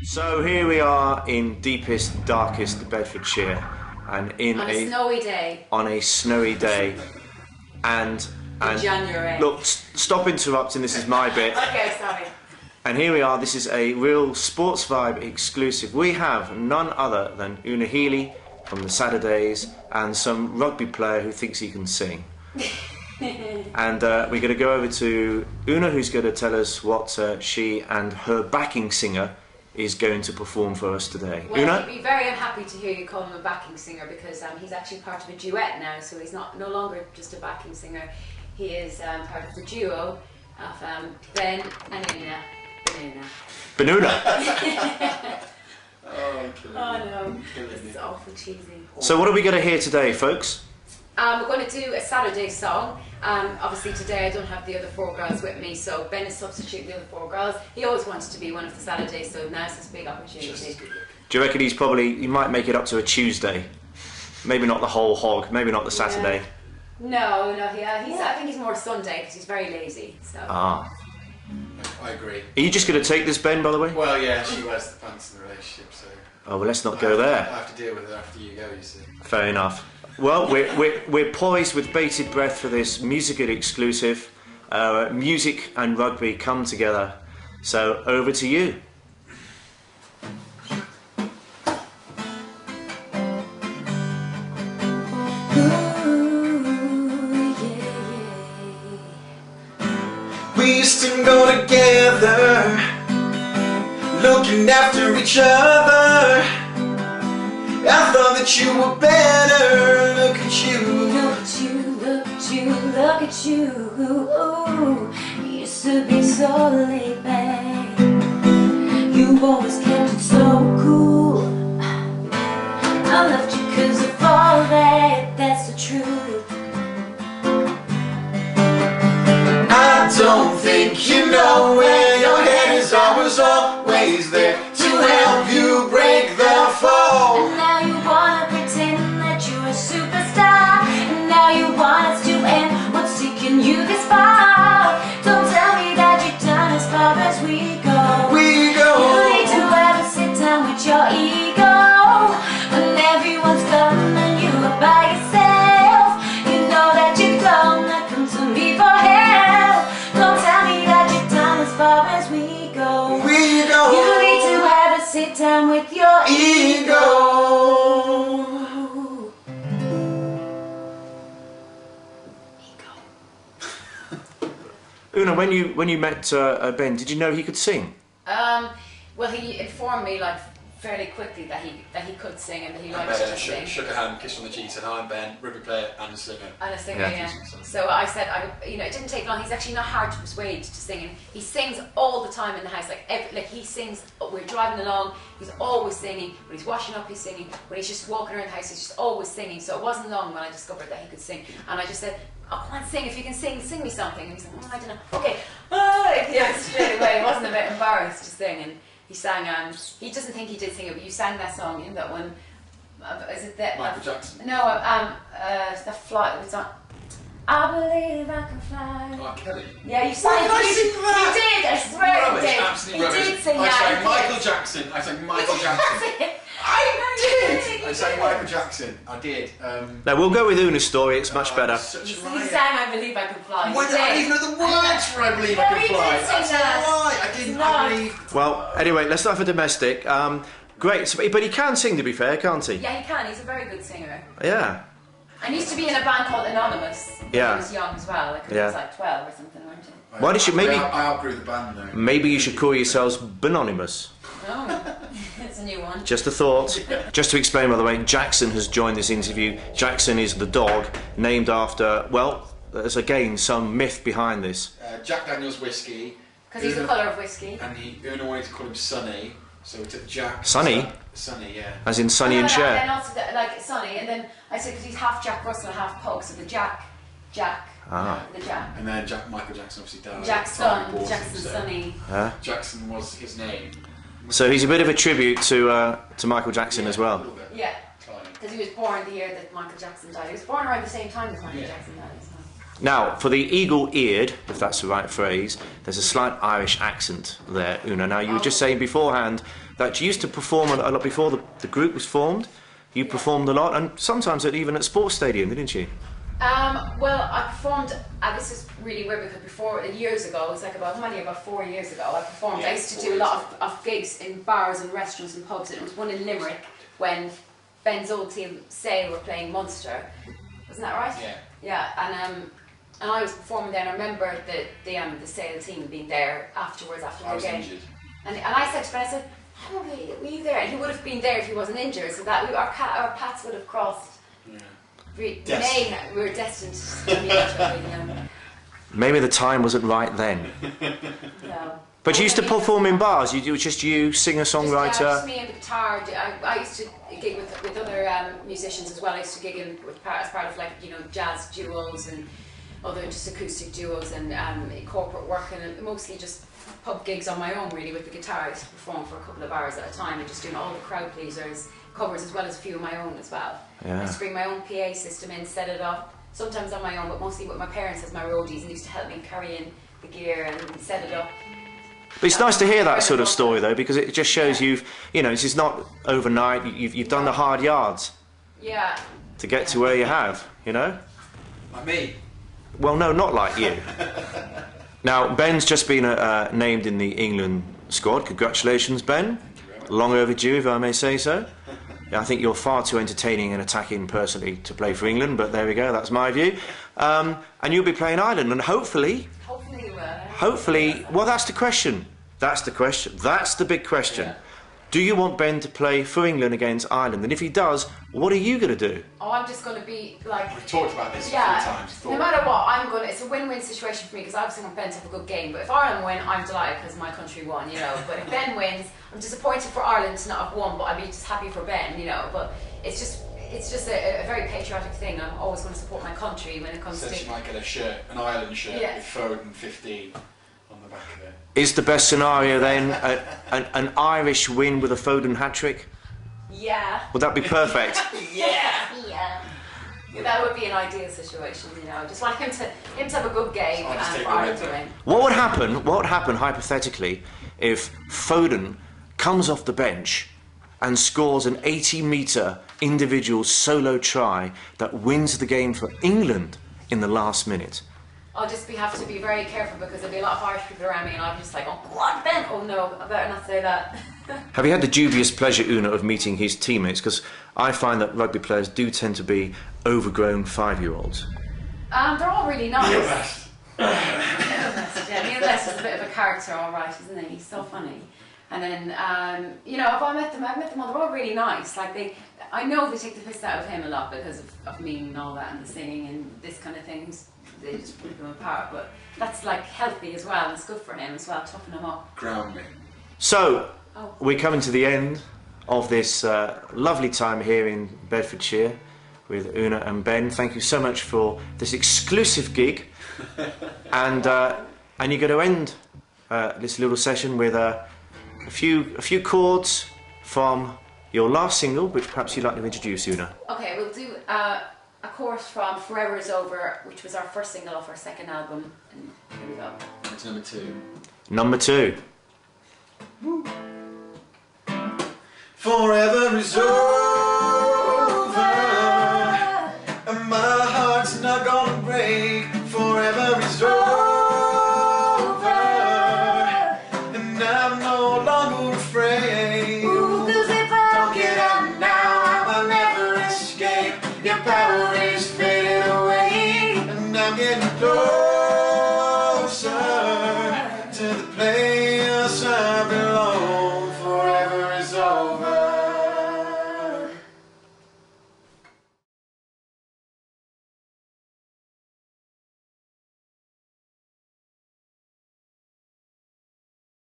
So here we are in deepest, darkest Bedfordshire, and on a snowy day. On a snowy day, and January. Look, stop interrupting. This is my bit. Okay, sorry. And here we are. This is a real Sportsvibe exclusive. We have none other than Una Healy from the Saturdays and some rugby player who thinks he can sing. And we're going to go over to Una, who's going to tell us what she and her backing singer is going to perform for us today. Well, Una? he'd be very unhappy to hear you call him a backing singer because he's actually part of a duet now, so he's no longer just a backing singer. He is part of the duo of Ben and Una. Benuna. Oh no, this is awful cheesy. So what are we going to hear today, folks? We're going to do a Saturday song. Obviously today I don't have the other four girls with me, so Ben is substituting the other four girls. He always wanted to be one of the Saturdays, so now's his big opportunity. Do you reckon he might make it up to a Tuesday? Maybe not the whole hog, maybe not the Saturday. No, I think he's more Sunday because he's very lazy. So. Ah. I agree. Are you just going to take this, Ben, by the way? Well, yeah, she wears the pants in the relationship, so... Oh, well, let's not go there. I have to deal with it after you go, you see. Fair enough. Well, we're poised with bated breath for this musical exclusive. Music and rugby come together. So, over to you. We used to go together, looking after each other. I thought that you were better. Look at you. Look at you, look at you, look at you. You used to be so laid back. You always kept it so cool. I left you cause of all that, that's the truth. I don't think you know where your head is. I was always there to help you break the fall. And now you wanna pretend that you're a superstar. And now you want us to end what's taking you this far. Don't tell me that you're done as far as we go. We go. You need to ever sit down with your ego. When everyone's gone and you are by yourself. You know that you're gone, that come to me for help. Don't tell me that you're done as far as we go. We go. You need to have a sit down with your ego. Una, when you met Ben, did you know he could sing? Well, he informed me like fairly quickly that he could sing and that he liked to sing. Shook her hand, kissed her on the cheek, said, "Hi, I'm Ben, rugby player and a singer." And a singer, yeah. So I said, it didn't take long. He's actually not hard to persuade to sing. And he sings all the time in the house. Like he sings. We're driving along. He's always singing. When he's washing up, he's singing. When he's just walking around the house, he's just always singing. So it wasn't long when I discovered that he could sing. And I just said, "Oh, come on, sing. If you can sing me something." And he said, "I don't know." Okay. Yeah, straight away. He wasn't a bit embarrassed to sing. And he sang, he doesn't think he did sing it, but you sang that song, you know, that one, is it that? Michael Jackson. No, the fly, it was on, I believe I can fly. Oh, Kelly. Yeah, you sang it. Why did I sing that? You did, I swear Rubbish, you did. absolutely You rubbish. did sing I that. sang Michael Jackson. I sang Michael Jackson. I sang Michael Jackson. I did. No, we'll go with Una's story, it's much better. Such a He liar. sang I Believe I Can Fly. Why did I even know the words for I Believe I Can Fly? That's a lie. I didn't. I believe. Well, anyway, let's start for domestic. Great, so, but he can sing, to be fair, can't he? Yeah, he can. He's a very good singer. Yeah. And he used to be in a band called Anonymous. Yeah. When he was young as well. Like, he was like 12 or something, weren't you? Why did you maybe? I outgrew the band though. Maybe you should call yourselves Benonymous. Oh, it's a new one. Just a thought. Just to explain, by the way, Jackson has joined this interview. Jackson is the dog named after, well, there's again some myth behind this. Jack Daniel's whiskey. Because he's the colour of whiskey. And Una wanted to call him Sonny, so we took Jack. Sonny? Sonny, yeah. As in Sonny and Cher. And also like Sonny, and then I said because he's half Jack Russell and half Pug, so the Jack. Ah. The Jack. And then Michael Jackson obviously died. Jack's son, Jackson Sonny. Jackson was his name. So he's a bit of a tribute to Michael Jackson as well. Yeah, because he was born the year that Michael Jackson died. He was born around the same time as Michael Jackson died. So. Now, for the eagle-eared, if that's the right phrase, there's a slight Irish accent there, Una. Now, you were just saying beforehand that you used to perform a lot before the group was formed. You performed a lot, and sometimes even at sports stadium, didn't you? Well, I performed, this is really weird because before, years ago, it's like about 4 years ago, I performed. I used to do a lot of gigs in bars and restaurants and pubs, and it was one in Limerick when Ben's old team, Sale, were playing Munster. Wasn't that right? Yeah. Yeah, and I was performing there, and I remember the Sale team being there afterwards, after the game. Injured. And I said to Ben, I said, "How were you there?" And he would have been there if he wasn't injured, so that our paths would have crossed. Yeah. We were destined to meet each other, you know. Maybe the time wasn't right then. No. But you used to perform in bars. It was just you, singer-songwriter. Just me and the guitar. I used to gig with other musicians as well. I used to gig as part of, like, you know, jazz duos and other just acoustic duos and corporate work, and mostly just pub gigs on my own, really, with the guitar. I used to perform for a couple of hours at a time and just doing all the crowd pleasers, covers, as well as a few of my own as well. Yeah. I used to bring my own PA system in, set it up, sometimes on my own, but mostly with my parents as my roadies, and used to help me carry in the gear and set it up. But it's nice to hear that sort of story, though, because it just shows you know, this is not overnight. You've done the hard yards. Yeah. To get to where you have, you know. Like me. Well, no, not like you. Now, Ben's just been named in the England squad. Congratulations, Ben. Long overdue, if I may say so. I think you're far too entertaining and attacking personally to play for England, but there we go, that's my view. And you'll be playing Ireland, and hopefully... Hopefully you will. Hopefully... Well, that's the question. That's the question. That's the big question. Yeah. Do you want Ben to play for England against Ireland? And if he does, what are you going to do? Oh, I'm just going to be like... We've talked about this a few times. No matter what, it's a win-win situation for me, because I obviously want Ben to have a good game. But if Ireland win, I'm delighted because my country won, you know. But if Ben wins, I'm disappointed for Ireland to not have won, but I'd be just happy for Ben, you know. But it's just a very patriotic thing. I'm always going to support my country when it comes to... She might get a shirt, an Ireland shirt with Foden 15 on the back of it. Is the best scenario then an Irish win with a Foden hat-trick? Yeah. Would that be perfect? Yeah. That would be an ideal situation, you know. I just want him to have a good game and for Ireland to win. What would happen hypothetically if Foden comes off the bench and scores an 80-metre individual solo try that wins the game for England in the last minute? I'll just have to be very careful because there'll be a lot of Irish people around me, and I'm just like, oh, go on, Ben! Oh no, I better not say that. Have you had the dubious pleasure, Una, of meeting his teammates? Because I find that rugby players do tend to be overgrown 5-year-olds. They're all really nice. Neil West is a bit of a character, all right, isn't he? He's so funny. And then, you know, I've met them all. They're all really nice. Like I know they take the piss out of him a lot because of me and all that, and the singing and this kind of things. They just rip him apart, but that's like healthy as well. And it's good for him as well, toughen him up. Ground me. So we're coming to the end of this lovely time here in Bedfordshire with Una and Ben. Thank you so much for this exclusive gig, and you're going to end this little session with a few chords from your last single, which perhaps you'd like to introduce, Una. Okay, we'll do a chorus from Forever Is Over, which was our first single off our second album, and here we go. It's number 2. Number 2. Woo. Forever is over, and my heart's not gonna break. Forever is over, and I'm no longer afraid. Ooh, 'cause if I Don't get up now, I'll never escape. Your power is fading away, and I'm getting close.